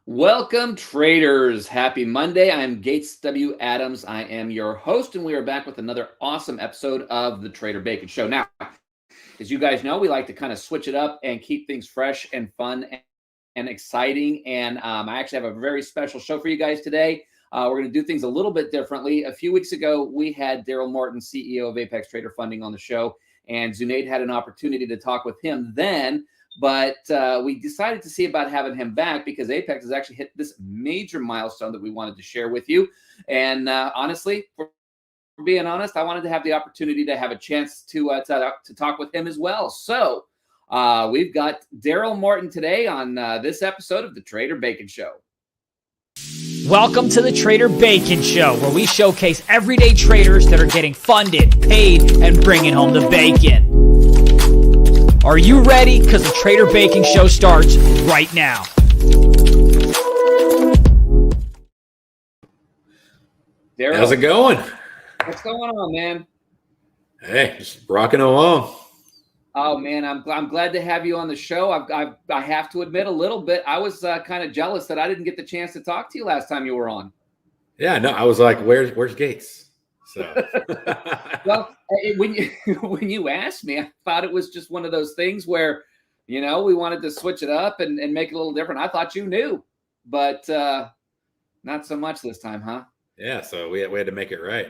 Welcome, traders. Happy Monday. I'm Gates W. Adams. I am your host, and we are back with another awesome episode of the Trader Bacon Show. Now, as you guys know, we like to kind of switch it up and keep things fresh and fun and exciting. And I actually have a very special show for you guys today. We're going to do things a little bit differently. A few weeks ago, we had Darrell Martin, CEO of Apex Trader Funding, on the show, and Zunaid had an opportunity to talk with him then. But we decided to see about having him back because Apex has actually hit this major milestone that we wanted to share with you. And honestly, for being honest, I wanted to have the opportunity to have a chance to talk with him as well. So we've got Darrell Martin today on this episode of the Trader Bacon Show. Welcome to the Trader Bacon Show, where we showcase everyday traders that are getting funded, paid, and bringing home the bacon. Are you ready? Because the Trader Bacon Show starts right now. Darrell, how's it going? What's going on, man? Hey, just rocking along. Oh man, I'm glad to have you on the show. I have to admit a little bit. I was kind of jealous that I didn't get the chance to talk to you last time you were on. Yeah, no, I was like, where's Gates? So well, when you asked me, I thought it was just one of those things where, we wanted to switch it up and make it a little different. I thought you knew, but not so much this time, huh? Yeah, so we had to make it right.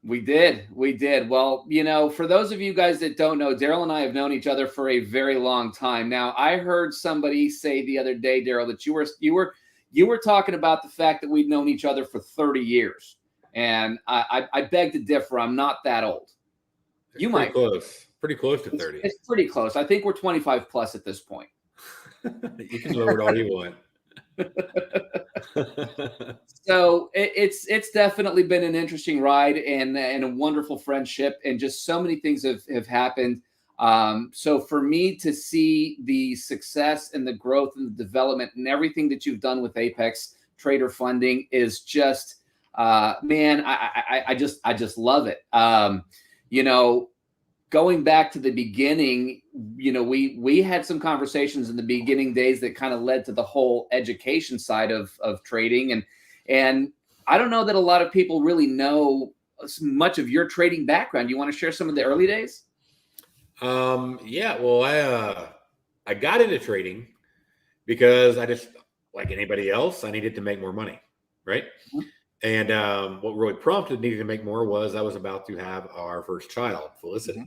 We did. Well, for those of you guys that don't know, Darrell and I have known each other for a very long time. Now, I heard somebody say the other day, Darrell, that you were talking about the fact that we'd known each other for 30 years. And I beg to differ. I'm not that old. It's pretty close to 30. It's pretty close. I think we're 25 plus at this point. You can lower it all you want. So it's definitely been an interesting ride and a wonderful friendship, and just so many things have happened. So for me to see the success and the growth and the development and everything that you've done with Apex Trader Funding is just man, I just love it. Going back to the beginning, we had some conversations in the beginning days that kind of led to the whole education side of trading. And I don't know that a lot of people really know much of your trading background. You want to share some of the early days? Yeah, well, I got into trading because I just, like anybody else, I needed to make more money, right? Mm-hmm. And what really prompted needing to make more was I was about to have our first child, Felicity. Mm-hmm.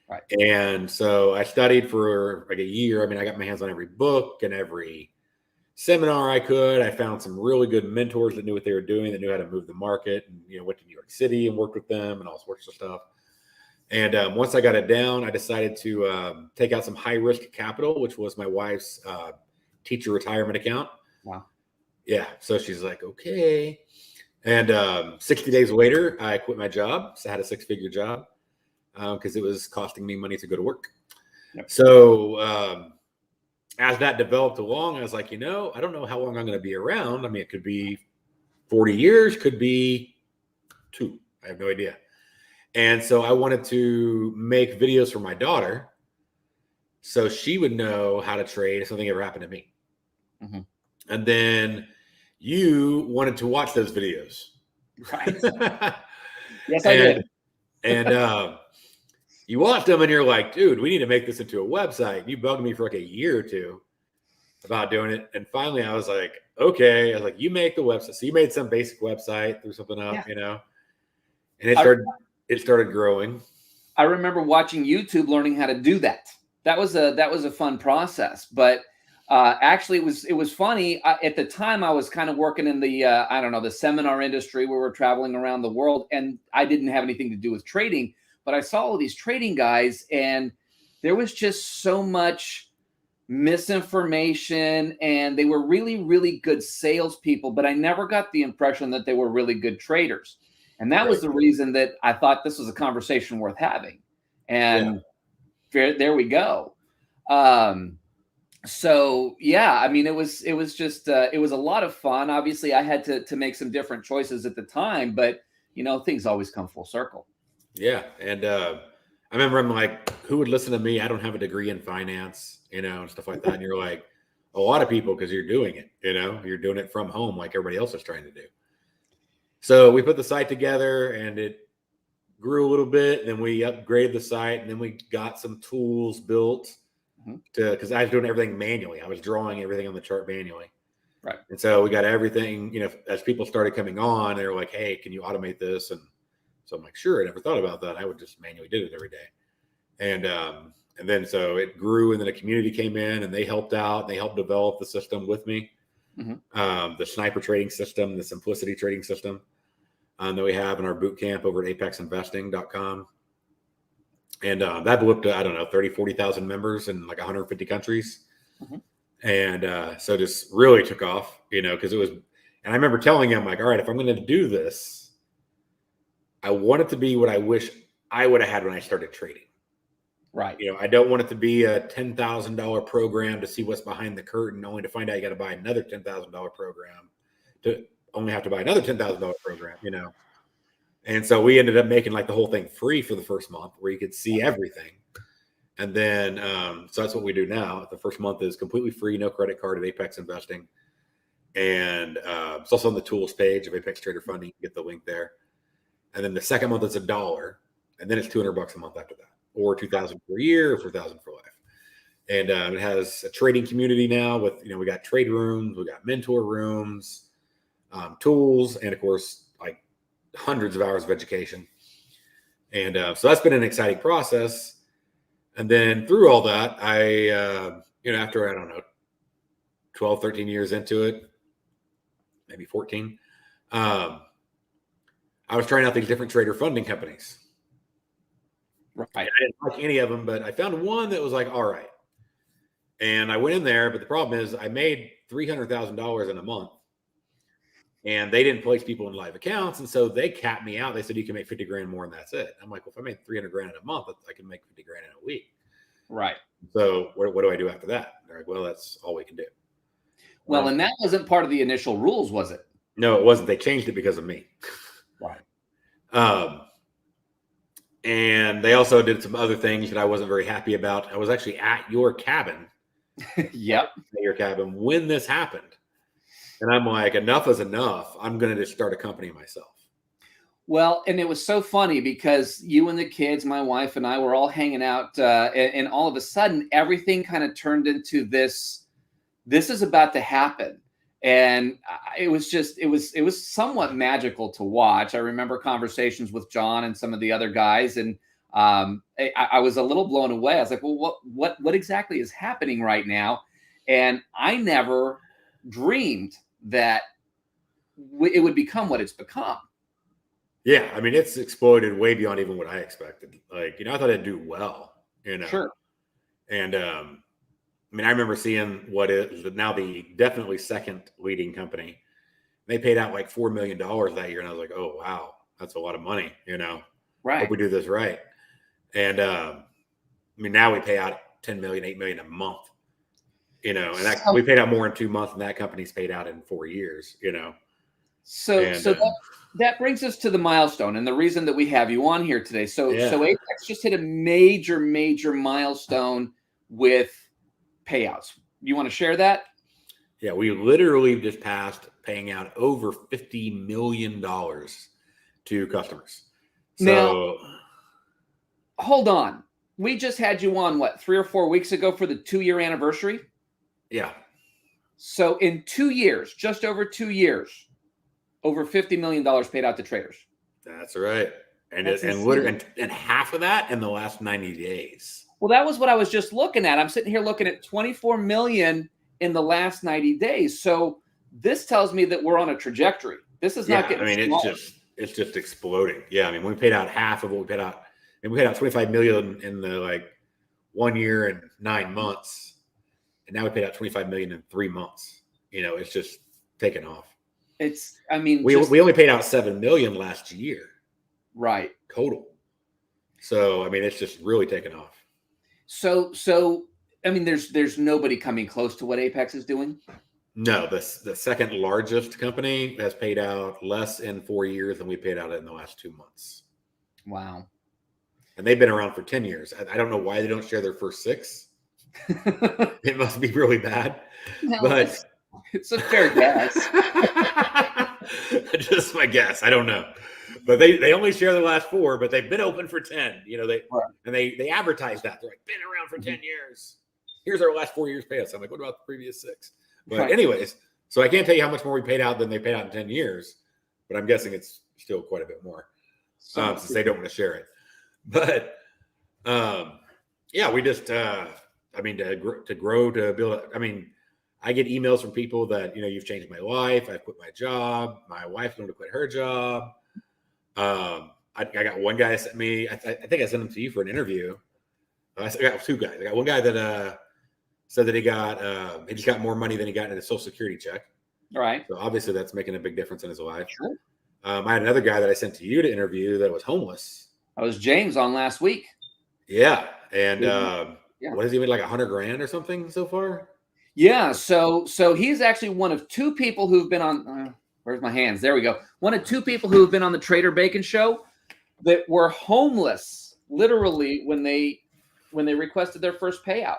Right. And so I studied for like a year. I mean, I got my hands on every book and every seminar I could. I found some really good mentors that knew what they were doing, that knew how to move the market, and went to New York City and worked with them and all sorts of stuff. And once I got it down, I decided to take out some high risk capital, which was my wife's teacher retirement account. Wow. Yeah. So she's like, okay. And 60 days later, I quit my job. So I had a 6-figure job because it was costing me money to go to work. Yep. So as that developed along, I was like, I don't know how long I'm going to be around. I mean, it could be 40 years, could be 2. I have no idea. And so I wanted to make videos for my daughter so she would know how to trade if something ever happened to me. Mm-hmm. And then you wanted to watch those videos. Right. Yes, I did. And you watched them and you're like, dude, we need to make this into a website. You bugged me for like a year or 2 about doing it. And finally I was like, okay. I was like, you make the website. So you made some basic website, threw something up, and it started growing. I remember watching YouTube, learning how to do that. That was a fun process, but actually it was funny. At the time I was kind of working in the, the seminar industry where we're traveling around the world, and I didn't have anything to do with trading, but I saw all these trading guys, and there was just so much misinformation, and they were really, really good salespeople, but I never got the impression that they were really good traders. And that was the reason that I thought this was a conversation worth having. And there we go. So yeah, I mean, it was just, it was a lot of fun. Obviously I had to make some different choices at the time, but things always come full circle. Yeah. And I remember I'm like, who would listen to me? I don't have a degree in finance, and stuff like that. And you're like, a lot of people because you're doing it, you're doing it from home like everybody else is trying to do. So we put the site together and it grew a little bit. Then we upgraded the site and then we got some tools built because I was doing everything manually. I was drawing everything on the chart manually. Right. And so we got everything, as people started coming on, they were like, hey, can you automate this? And so I'm like, sure. I never thought about that. I would just manually did it every day. And then so it grew, and then a community came in and they helped out. They helped develop the system with me. The sniper trading system, the simplicity trading system that we have in our boot camp over at apexinvesting.com. And that blew up to, I don't know, 30, 40,000 members in like 150 countries. And so just really took off, because it was, and I remember telling him like, all right, if I'm going to do this, I want it to be what I wish I would have had when I started trading. Right. I don't want it to be a $10,000 program to see what's behind the curtain, only to find out you got to buy another $10,000 program to only have to buy another $10,000 program, And so we ended up making like the whole thing free for the first month where you could see everything. And then, so that's what we do now. The first month is completely free, no credit card at Apex Investing. And it's also on the tools page of Apex Trader Funding. You can get the link there. And then the second month is $1. And then it's $200 a month after that, or $2,000 per year, or $4,000 for life. And it has a trading community now with, we got trade rooms, we got mentor rooms, tools, and of course, like hundreds of hours of education. And so that's been an exciting process. And then through all that, I, after, I don't know, 12, 13 years into it, maybe 14, I was trying out these different trader funding companies. Right. I didn't like any of them, but I found one that was like, all right. And I went in there, but the problem is I made $300,000 in a month. And they didn't place people in live accounts. And so they capped me out. They said, you can make 50 grand more and that's it. I'm like, well, if I made 300 grand in a month, I can make 50 grand in a week. Right. So what do I do after that? They're like, well, that's all we can do. Well, and that wasn't part of the initial rules, was it? No, it wasn't. They changed it because of me. Right. And they also did some other things that I wasn't very happy about. I was actually at your cabin. Yep. At your cabin when this happened. And I'm like, enough is enough. I'm going to just start a company myself. Well, and it was so funny because you and the kids, my wife and I were all hanging out, and all of a sudden everything kind of turned into this is about to happen. And it was somewhat magical to watch. I remember conversations with John and some of the other guys, and I was a little blown away. I was like, well, what exactly is happening right now? And I never dreamed that it would become what it's become. Yeah, I mean, it's exploded way beyond even what I expected. Like, I thought it'd do well, Sure. And I mean, I remember seeing what is now the definitely second leading company. They paid out like $4 million that year, and I was like, oh wow, that's a lot of money. Right. Hope we do this right. And I mean, now we pay out 10 million, 8 million a month. And we paid out more in 2 months than that company's paid out in 4 years, So that brings us to the milestone and the reason that we have you on here today. So Apex just hit a major milestone with payouts. You want to share that? Yeah, we literally just passed paying out over $50 million to customers. So now, hold on. We just had you on, 3 or 4 weeks ago for the 2-year anniversary? Yeah. So in 2 years, just over 2 years, over $50 million paid out to traders. That's right. And half of that in the last 90 days. Well, that was what I was just looking at. I'm sitting here looking at 24 million in the last 90 days. So this tells me that we're on a trajectory. This is not getting smaller. It's just exploding. Yeah. I mean, we paid out half of what we paid out, and we paid out 25 million in the 1 year and 9 months. And now we paid out 25 million in 3 months. It's just taken off. We only paid out 7 million last year. Right. Total. So, I mean, it's just really taken off. So, I mean, there's nobody coming close to what Apex is doing. No, the second largest company has paid out less in 4 years than we paid out in the last 2 months. Wow. And they've been around for 10 years. I don't know why they don't share their first 6. It must be really bad. No, But it's a fair guess. just my guess. I don't know. But they only share the last 4, but they've been open for 10. They advertise that. They're like, been around for 10 years. Here's our last 4 years payouts. I'm like, what about the previous 6? But anyways, so I can't tell you how much more we paid out than they paid out in 10 years, but I'm guessing it's still quite a bit more since they don't want to share it. But yeah, we just to grow, to build. I get emails from people that, you've changed my life. I quit my job. My wife's going to quit her job. I got one guy that sent me, I think I sent him to you for an interview. I got 2 guys. I got one guy that said that he just got more money than he got in a Social Security check. All right. So obviously that's making a big difference in his life. Sure. I had another guy that I sent to you to interview that was homeless. I was James on last week. Yeah. And what has he made, like $100,000 or something so far? Yeah. So he's actually one of 2 people who've been on, where's my hands? There we go. One of 2 people who have been on the Trader Bacon show that were homeless, literally, when they requested their first payout.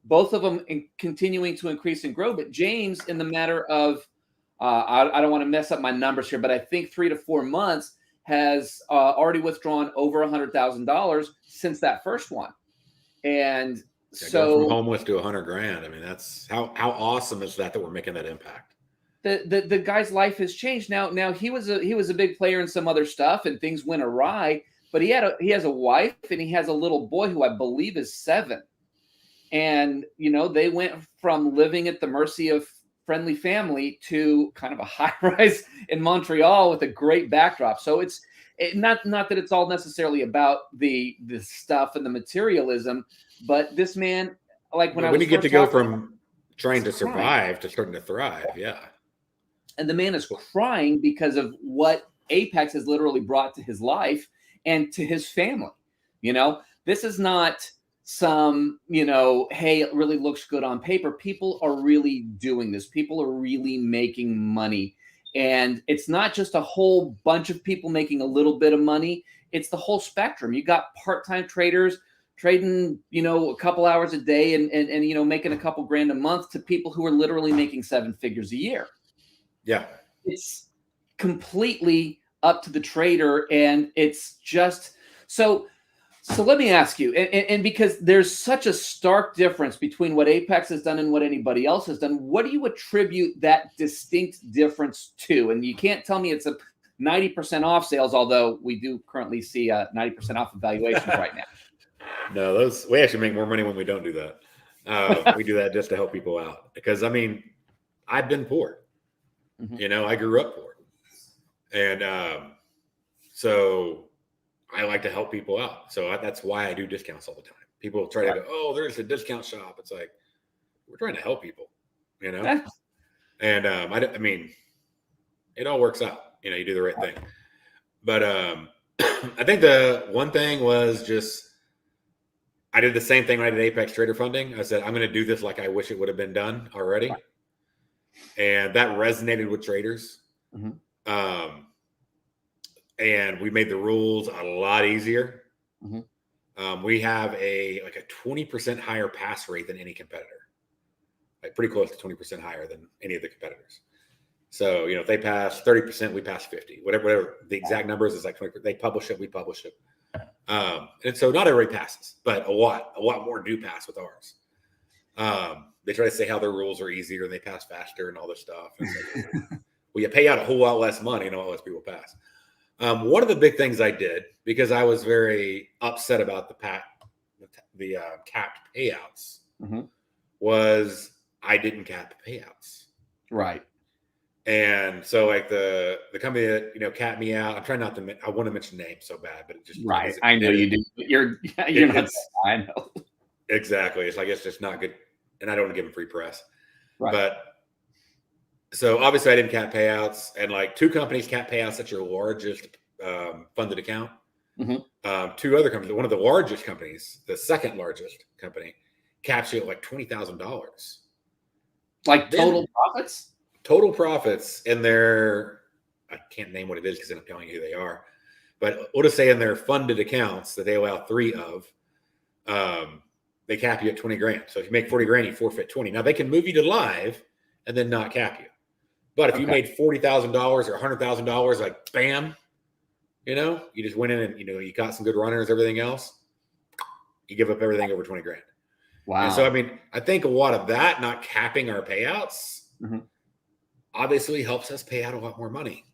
Both of them continuing to increase and grow. But James, in the matter of, I don't want to mess up my numbers here, but I think 3 to 4 months has already withdrawn over $100,000 since that first one. And go from homeless to $100,000. That's how awesome is that we're making that impact. The guy's life has changed. Now he was a big player in some other stuff, and things went awry. But he has a wife, and he has a little boy who I believe is 7. And, they went from living at the mercy of friendly family to kind of a high rise in Montreal with a great backdrop. So it's not that it's all necessarily about the stuff and the materialism, but this man, like when you get to go from trying to survive to starting to thrive. Yeah. And the man is crying because of what Apex has literally brought to his life and to his family. This is not some, hey, it really looks good on paper. People are really doing this. People are really making money. And it's not just a whole bunch of people making a little bit of money. It's the whole spectrum. You got part-time traders trading, a couple hours a day and making a couple grand a month, to people who are literally making 7 figures a year. Yeah. It's completely up to the trader. And it's just so let me ask you, and because there's such a stark difference between what Apex has done and what anybody else has done, what do you attribute that distinct difference to? And you can't tell me it's a 90% off sales, although we do currently see 90% off evaluations right now. No, we actually make more money when we don't do that. We do that just to help people out, because I've been poor. Mm-hmm. I grew up poor, and so I like to help people out. So that's why I do discounts all the time. People try to go, oh, there's a discount shop. It's like, we're trying to help people, and it all works out. You do the right thing. But I think the one thing was just, I did the same thing when I did Apex Trader Funding. I said, I'm going to do this like I wish it would have been done already. Right. And that resonated with traders. Mm-hmm. And we made the rules a lot easier. Mm-hmm. We have a 20% higher pass rate than any competitor, like pretty close to 20% higher than any of the competitors. So, if they pass 30%, we pass 50, whatever the exact numbers is, like 20%. They publish it, we publish it. And so not everybody passes, but a lot more do pass with ours. They try to say how their rules are easier and they pass faster and all this stuff. And so, well, you pay out a whole lot less money and all less people pass. One of the big things I did, because I was very upset about the capped payouts, mm-hmm. was I didn't cap payouts. Right. And so like the company that, capped me out, I'm trying not to, I want to mention names so bad, but it just. Right. I know you do. You're not, I know. Exactly. It's just not good. And I don't want to give them free press. Right. But so obviously I didn't cap payouts, and like 2 companies cap payouts at your largest funded account. Mm-hmm. 2 other companies, one of the largest companies, the second largest company, caps you at like $20,000. Like total profits? Total profits in their, I can't name what it is because I'm telling you who they are, but we'll just say in their funded accounts that they allow 3 of, they cap you at 20 grand. So if you make 40 grand, you forfeit 20. Now they can move you to live and then not cap you. But if you made $40,000 or $100,000, like bam, you just went in and, you got some good runners, everything else, you give up everything over 20 grand. Wow. And so, I mean, I think a lot of that, not capping our payouts, obviously helps us pay out a lot more money.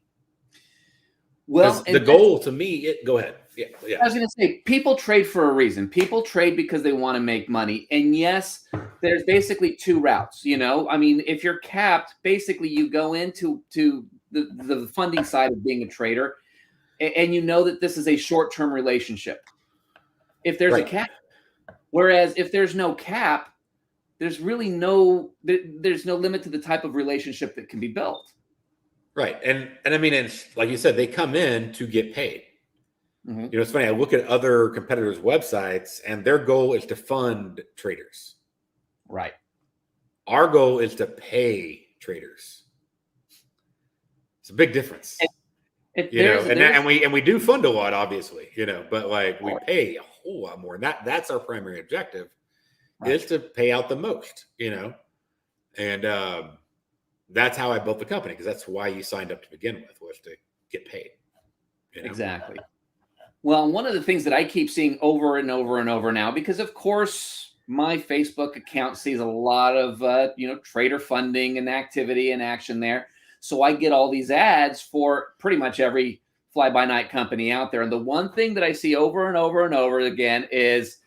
Well, the goal to me, go ahead. Yeah. I was going to say, people trade for a reason. People trade because they want to make money. And yes, there's basically two routes. I mean, if you're capped, basically you go into the funding side of being a trader, and you know that this is a short-term relationship. If there's a cap, whereas if there's no cap, there's really there's no limit to the type of relationship that can be built. Right. And I mean, it's like you said, they come in to get paid. It's funny. I look at other competitors' websites and their goal is to fund traders. Right. Our goal is to pay traders. It's a big difference. And we do fund a lot, obviously, but like we pay a whole lot more. And that's our primary objective is to pay out the most, and that's how I built the company, because that's why you signed up to begin with, was to get paid. Exactly. Well, one of the things that I keep seeing over and over and over now, because of course my Facebook account sees a lot of, trader funding and activity and action there. So I get all these ads for pretty much every fly-by-night company out there. And the one thing that I see over and over and over again is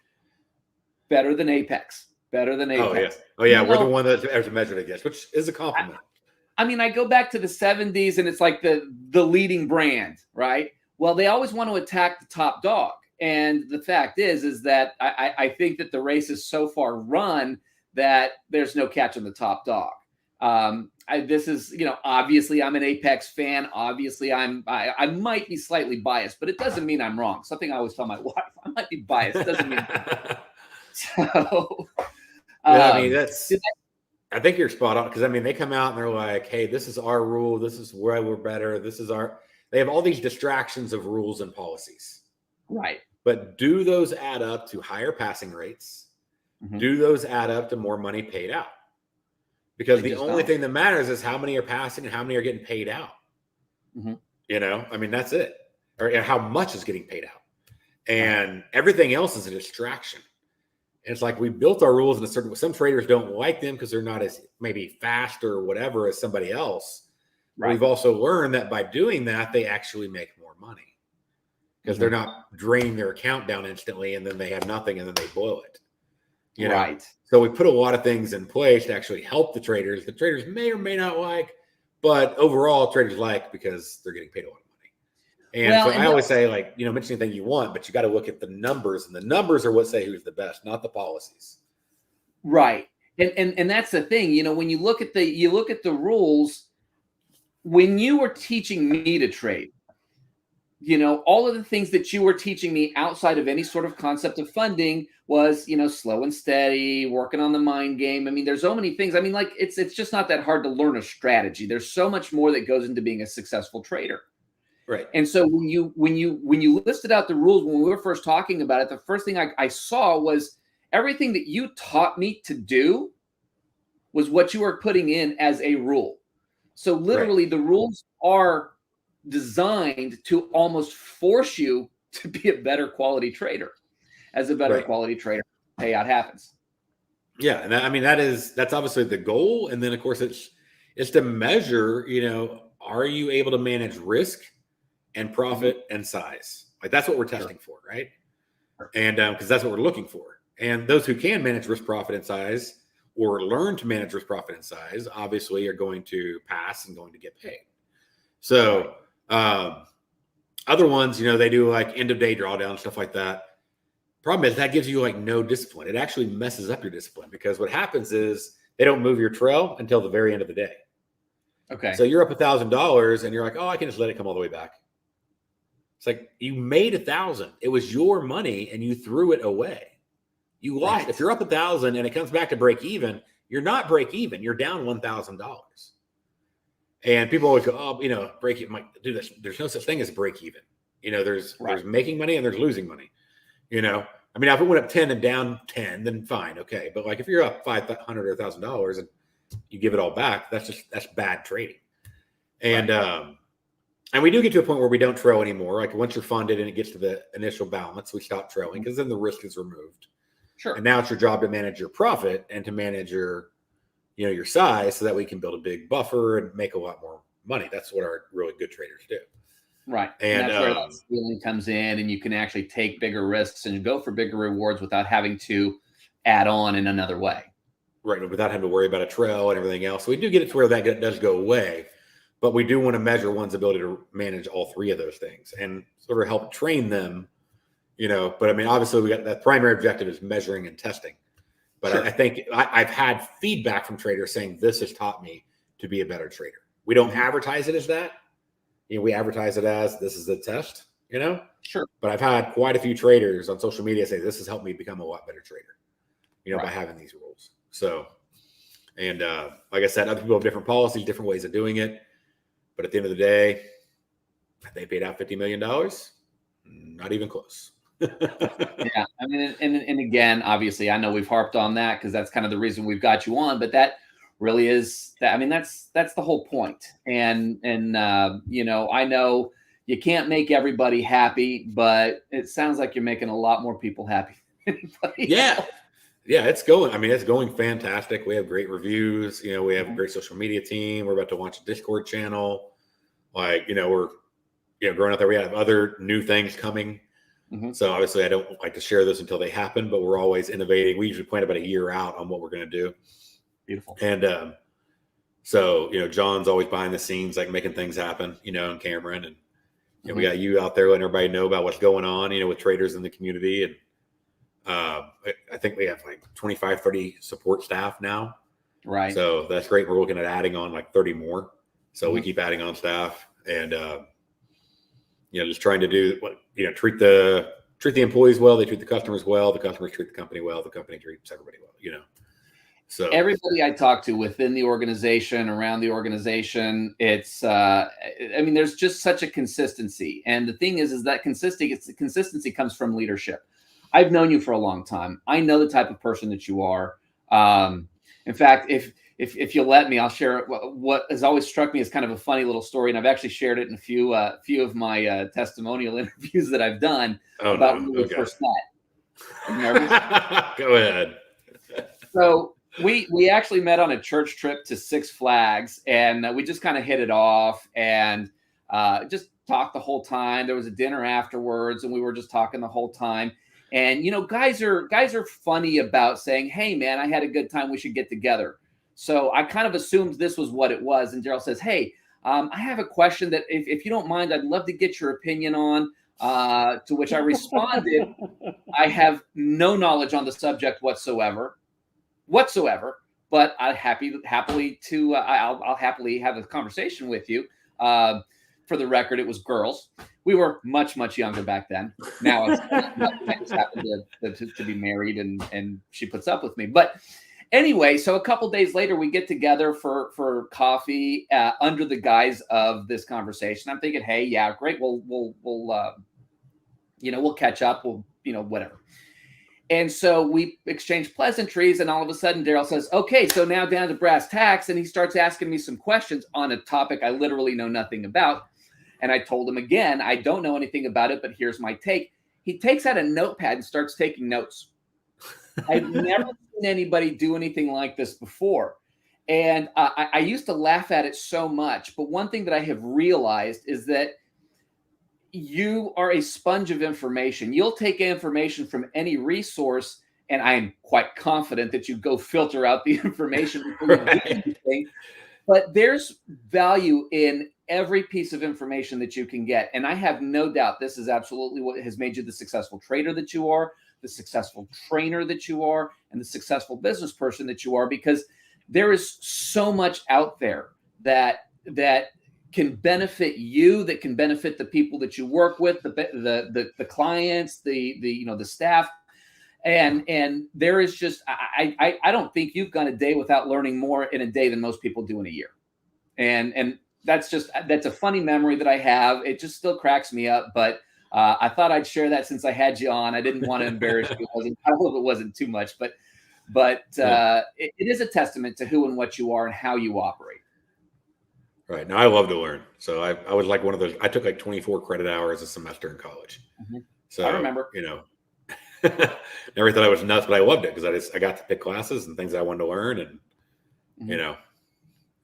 better than Apex, better than Apex. Oh yeah. We're the one that's measured against, which is a compliment. I mean, I go back to the 70s and it's like the leading brand, right? Well, they always want to attack the top dog. And the fact is that I think that the race is so far run that there's no catching the top dog. This is, obviously I'm an Apex fan. Obviously I might be slightly biased, but it doesn't mean I'm wrong. Something I always tell my wife, I might be biased. It doesn't mean so. I mean, I think you're spot on, because I mean, they come out and they're like, hey, this is our rule. This is where we're better. They have all these distractions of rules and policies. Right. But do those add up to higher passing rates? Do those add up to more money paid out? Because the only thing that matters is how many are passing and how many are getting paid out. I mean, that's it. Or how much is getting paid out. And everything else is a distraction. And it's like we built our rules in a certain way. Some traders don't like them because they're not as maybe fast or whatever as somebody else. Right. We've also learned that by doing that, they actually make more money, because they're not draining their account down instantly and then they have nothing and then they blow it. Right. So we put a lot of things in place to actually help the traders. The traders may or may not like, but overall traders like, because they're getting paid a lot of money. And I always say, like, mention anything you want, but you got to look at the numbers, and the numbers are what say who's the best, not the policies. Right. And that's the thing, when you look at the rules, when you were teaching me to trade, all of the things that you were teaching me outside of any sort of concept of funding was, slow and steady, working on the mind game. I mean, there's so many things. I mean, like, it's just not that hard to learn a strategy. There's so much more that goes into being a successful trader. Right. And so when you listed out the rules, when we were first talking about it, the first thing I saw was everything that you taught me to do was what you were putting in as a rule. So literally the rules are designed to almost force you to be a better quality trader. As a better quality trader, payout happens. Yeah. And I mean, that's obviously the goal. And then of course it's to measure, are you able to manage risk and profit and size? Like, that's what we're testing for, right? And because that's what we're looking for. And those who can manage risk, profit, and size, or learn to manage risk, profit, and size, obviously are going to pass and going to get paid. So other ones, they do like end of day drawdown, stuff like that. Problem is that gives you like no discipline. It actually messes up your discipline, because what happens is they don't move your trail until the very end of the day. Okay. So you're up $1,000 and you're like, oh, I can just let it come all the way back. It's like, you made $1,000. It was your money and you threw it away. You lost. Right. If you're up $1,000 and it comes back to break even, you're not break even. You're down $1,000. And people always go, oh, break even. Like, dude, there's no such thing as break even. There's making money and there's losing money. I mean, if it went up 10 and down 10, then fine, okay. But like if you're up $500 or $1,000 and you give it all back, that's bad trading. And and we do get to a point where we don't trail anymore. Like once you're funded and it gets to the initial balance, we stop trailing because then the risk is removed. Sure. And now it's your job to manage your profit and to manage your, your size so that we can build a big buffer and make a lot more money. That's what our really good traders do. Right. And that's where that scaling comes in, and you can actually take bigger risks and go for bigger rewards without having to add on in another way. Right. Without having to worry about a trail and everything else. So we do get it to where that does go away, but we do want to measure one's ability to manage all three of those things and sort of help train them, but I mean, obviously we got that primary objective is measuring and testing. But sure. I think I've had feedback from traders saying this has taught me to be a better trader. We don't advertise it as that. We advertise it as this is the test, Sure. But I've had quite a few traders on social media say this has helped me become a lot better trader, by having these rules. So, and like I said, other people have different policies, different ways of doing it. But at the end of the day, they paid out $50 million. Not even close. Yeah. I mean, and again, obviously, I know we've harped on that because that's kind of the reason we've got you on, but that really is that. I mean, that's the whole point. And I know you can't make everybody happy, but it sounds like you're making a lot more people happy than anybody else. Yeah, it's going fantastic. We have great reviews. We have a great social media team. We're about to launch a Discord channel. Like, we're, growing out there. We have other new things coming. Mm-hmm. So obviously I don't like to share those until they happen, but we're always innovating. We usually plan about a year out on what we're going to do. Beautiful. And so, John's always behind the scenes, like making things happen, and Cameron. And we got you out there letting everybody know about what's going on, with traders in the community. And I think we have like 25, 30 support staff now. Right. So that's great. We're looking at adding on like 30 more. So we keep adding on staff and, just trying to do what, treat the employees well. They treat the customers well. The customers treat the company well. The company treats everybody well, So everybody I talk to within the organization, around the organization, it's, there's just such a consistency. And the thing is that consistency comes from leadership. I've known you for a long time. I know the type of person that you are. In fact, if you'll let me, I'll share what has always struck me as kind of a funny little story, and I've actually shared it in a few of my testimonial interviews that I've done about when we first met. Go ahead. So we actually met on a church trip to Six Flags, and we just kind of hit it off and just talked the whole time. There was a dinner afterwards, and we were just talking the whole time. And guys are funny about saying, "Hey, man, I had a good time. We should get together." So I kind of assumed this was what it was. And Darrell says, "Hey, I have a question that if you don't mind, I'd love to get your opinion on." To which I responded, "I have no knowledge on the subject whatsoever. But I'll happily have a conversation with you." For the record, it was girls. We were much, much younger back then. Now I just happen to be married and she puts up with me. But anyway, so a couple days later, we get together for coffee under the guise of this conversation. I'm thinking, hey, yeah, great. We'll catch up. We'll, whatever. And so we exchange pleasantries, and all of a sudden Darrell says, "Okay, so now down to brass tacks," and he starts asking me some questions on a topic I literally know nothing about. And I told him again, I don't know anything about it, but here's my take. He takes out a notepad and starts taking notes. I've never seen anybody do anything like this before. And I used to laugh at it so much. But one thing that I have realized is that you are a sponge of information. You'll take information from any resource, and I'm quite confident that you go filter out the information before you do anything. But there's value in every piece of information that you can get. And I have no doubt this is absolutely what has made you the successful trader that you are, the successful trainer that you are, and the successful business person that you are, because there is so much out there that can benefit you, that can benefit the people that you work with, the clients, the staff. And there is just, I don't think you've gone a day without learning more in a day than most people do in a year. And that's a funny memory that I have. It just still cracks me up, but I thought I'd share that since I had you on. I didn't want to embarrass you. I hope it wasn't too much, but it is a testament to who and what you are and how you operate. Right. Now I love to learn. So I was like one of those. I took like 24 credit hours a semester in college. Mm-hmm. So I remember. Never thought I was nuts, but I loved it because I got to pick classes and things I wanted to learn, and it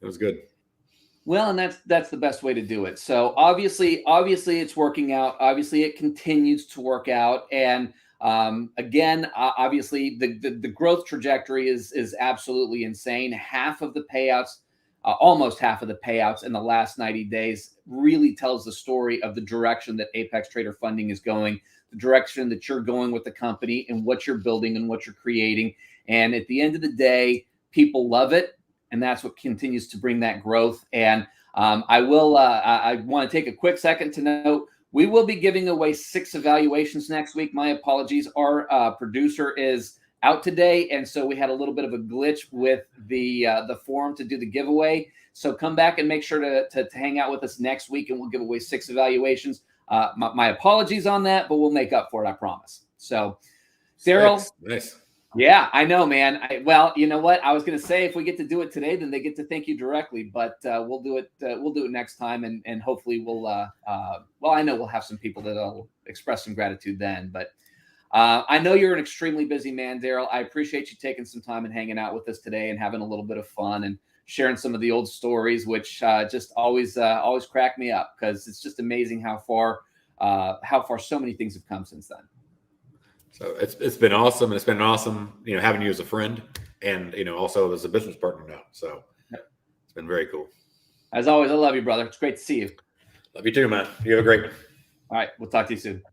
was good. Well, and that's the best way to do it. So obviously it's working out. Obviously it continues to work out. And again, obviously the growth trajectory is absolutely insane. Almost half of the payouts in the last 90 days really tells the story of the direction that Apex Trader Funding is going, the direction that you're going with the company and what you're building and what you're creating. And at the end of the day, people love it. And that's what continues to bring that growth. And I want to take a quick second to note, we will be giving away 6 evaluations next week. My apologies. Our producer is out today, and so we had a little bit of a glitch with the form to do the giveaway. So come back and make sure to hang out with us next week, and we'll give away 6 evaluations. My apologies on that, but we'll make up for it, I promise. So, Darrell. Nice. Yeah, I know, man. Well, you know what? I was going to say if we get to do it today, then they get to thank you directly. But we'll do it. We'll do it next time, and hopefully we'll. Well, I know we'll have some people that'll express some gratitude then. But I know you're an extremely busy man, Darrell. I appreciate you taking some time and hanging out with us today and having a little bit of fun and sharing some of the old stories, which just always crack me up because it's just amazing how far so many things have come since then. So it's been awesome, and it's been awesome, having you as a friend, and also as a business partner now. So it's been very cool. As always, I love you, brother. It's great to see you. Love you too, man. You have a great one. All right, we'll talk to you soon.